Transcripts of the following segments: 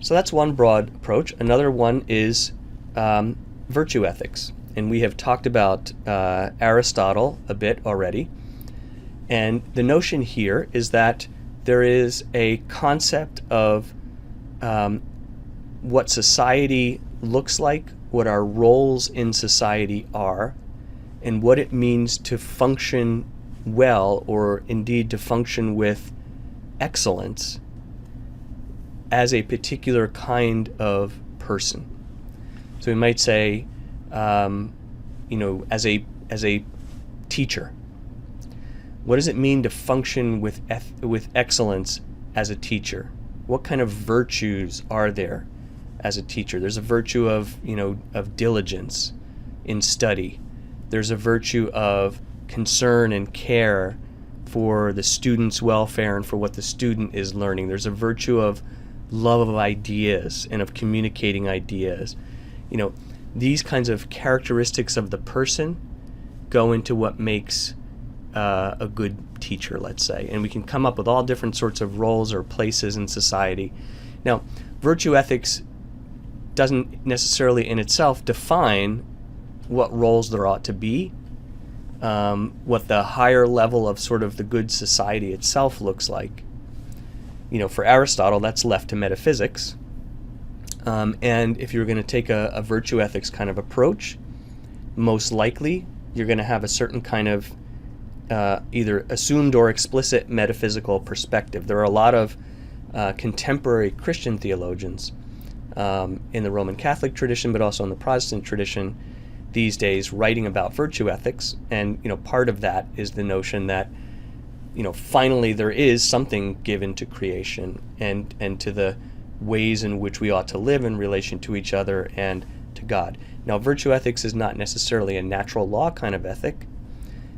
So that's one broad approach. Another one is virtue ethics. And we have talked about Aristotle a bit already. And the notion here is that there is a concept of what society looks like, what our roles in society are, and what it means to function well, or indeed to function with excellence as a particular kind of person. So we might say, as a teacher, what does it mean to function with excellence as a teacher? What kind of virtues are there as a teacher? There's a virtue of diligence in study. There's a virtue of concern and care for the student's welfare and for what the student is learning. There's a virtue of love of ideas and of communicating ideas. These kinds of characteristics of the person go into what makes a good teacher, let's say. And we can come up with all different sorts of roles or places in society. Now, virtue ethics doesn't necessarily in itself define what roles there ought to be, what the higher level of sort of the good society itself looks like. For Aristotle, that's left to metaphysics. And if you're going to take a virtue ethics kind of approach, most likely you're going to have a certain kind of either assumed or explicit metaphysical perspective. There are a lot of contemporary Christian theologians in the Roman Catholic tradition, but also in the Protestant tradition these days, writing about virtue ethics. And part of that is the notion that finally there is something given to creation and to the ways in which we ought to live in relation to each other and to God. Now, virtue ethics is not necessarily a natural law kind of ethic,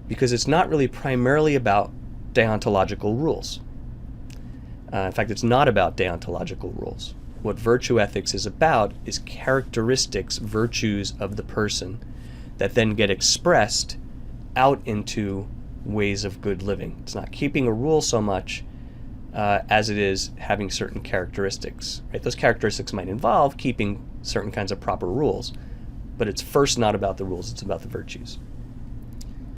because it's not really primarily about deontological rules. In fact, it's not about deontological rules. What virtue ethics is about is characteristics, virtues of the person that then get expressed out into ways of good living. It's not keeping a rule so much as it is having certain characteristics. Right? Those characteristics might involve keeping certain kinds of proper rules, but it's first not about the rules, it's about the virtues.